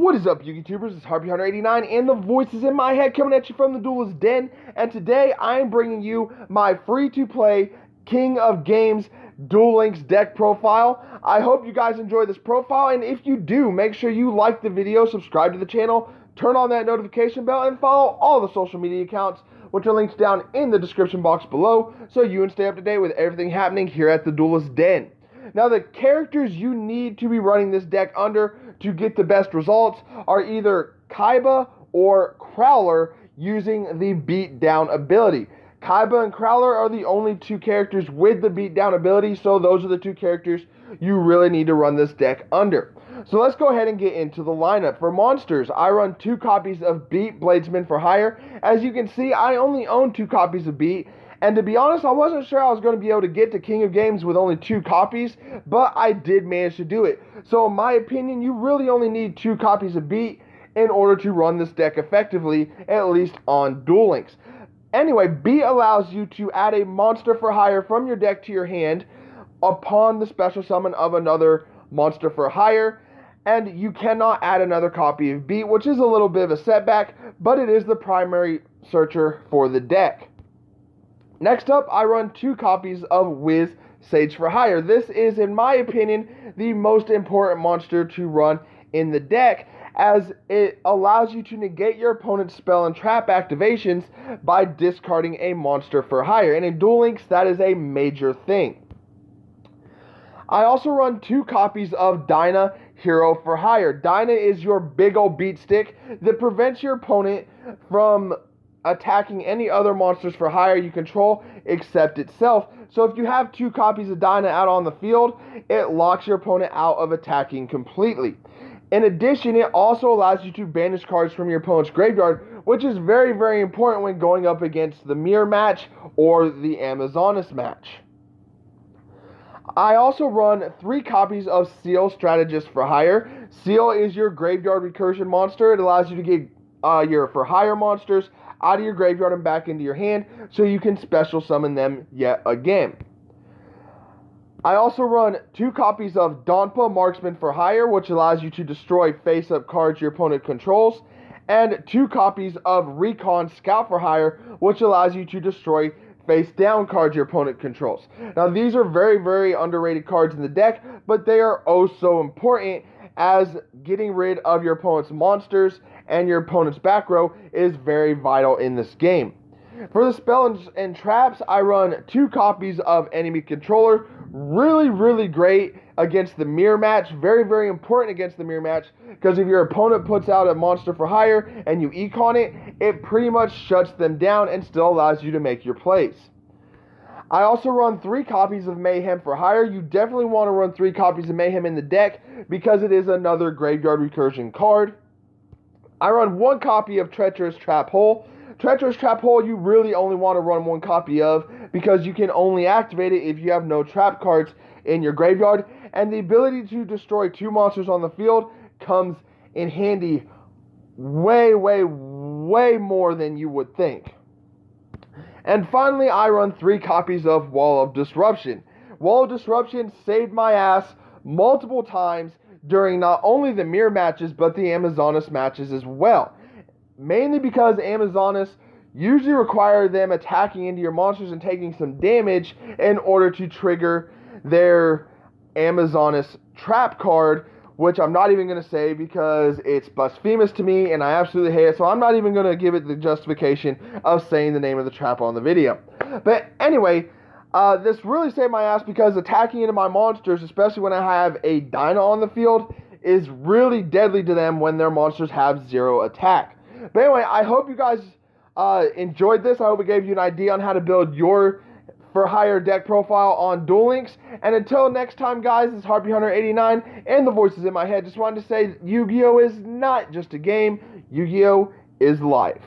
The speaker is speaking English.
What is up, YouTubers? It's HarpyHunter89, and the voices in my head coming at you from the Duelist Den. And today I am bringing you my free-to-play King of Games Duel Links deck profile. I hope you guys enjoy this profile, and if you do, make sure you like the video, subscribe to the channel, turn on that notification bell, and follow all the social media accounts, which are linked down in the description box below, so you can stay up to date with everything happening here at the Duelist Den. Now, the characters you need to be running this deck under to get the best results are either Kaiba or Crowler using the beatdown ability. Kaiba and Crowler are the only two characters with the beatdown ability, so those are the two characters you really need to run this deck under. So let's go ahead and get into the lineup. For monsters, I run 2 copies of Beat Bladesman for hire. As you can see, I only own 2 copies of Beat. And to be honest, I wasn't sure I was going to be able to get to King of Games with only 2 copies, but I did manage to do it. So in my opinion, you really only need 2 copies of Beat in order to run this deck effectively, at least on Duel Links. Anyway, Beat allows you to add a monster for hire from your deck to your hand upon the special summon of another monster for hire, and you cannot add another copy of Beat, which is a little bit of a setback, but it is the primary searcher for the deck. Next up, I run 2 copies of Wiz Sage for hire. This is, in my opinion, the most important monster to run in the deck, as it allows you to negate your opponent's spell and trap activations by discarding a monster for hire. And in Duel Links, that is a major thing. I also run 2 copies of Dyna Hero for hire. Dyna is your big old beat stick that prevents your opponent from attacking any other monsters for hire you control except itself. So if you have 2 copies of Dyna out on the field, it locks your opponent out of attacking completely. In addition, it also allows you to banish cards from your opponent's graveyard, which is very, very important when going up against the Mirror match or the Amazonas match. I also run 3 copies of Seal Strategist for hire. Seal is your graveyard recursion monster. It allows you to get your for hire monsters out of your graveyard and back into your hand, so you can special summon them yet again. I also run 2 copies of Donpa Marksman for hire, which allows you to destroy face-up cards your opponent controls, and 2 copies of Recon Scout for hire, which allows you to destroy face-down cards your opponent controls. Now, these are very, very underrated cards in the deck, but they are oh so important, as getting rid of your opponent's monsters and your opponent's back row is very vital in this game. For the spell and traps, I run 2 copies of Enemy Controller. Really, really great against the Mirror match. Very, very important against the Mirror match, because if your opponent puts out a monster for hire and you econ it, it pretty much shuts them down and still allows you to make your plays. I also run 3 copies of Mayhem for hire. You definitely want to run 3 copies of Mayhem in the deck because it is another graveyard recursion card. I run 1 copy of Treacherous Trap Hole. Treacherous Trap Hole you really only want to run 1 copy of because you can only activate it if you have no trap cards in your graveyard, and the ability to destroy 2 monsters on the field comes in handy way, way, way more than you would think. And finally, I run 3 copies of Wall of Disruption. Wall of Disruption saved my ass multiple times during not only the Mirror matches, but the Amazonas matches as well. Mainly because Amazonas usually require them attacking into your monsters and taking some damage in order to trigger their Amazonas trap card, which I'm not even going to say because it's blasphemous to me and I absolutely hate it, so I'm not even going to give it the justification of saying the name of the trap on the video. But anyway, this really saved my ass because attacking into my monsters, especially when I have a Dyna on the field, is really deadly to them when their monsters have 0 attack. But anyway, I hope you guys enjoyed this. I hope it gave you an idea on how to build your for hire deck profile on Duel Links. And until next time, guys, this is HarpyHunter89 and the voices in my head. Just wanted to say Yu-Gi-Oh is not just a game. Yu-Gi-Oh is life.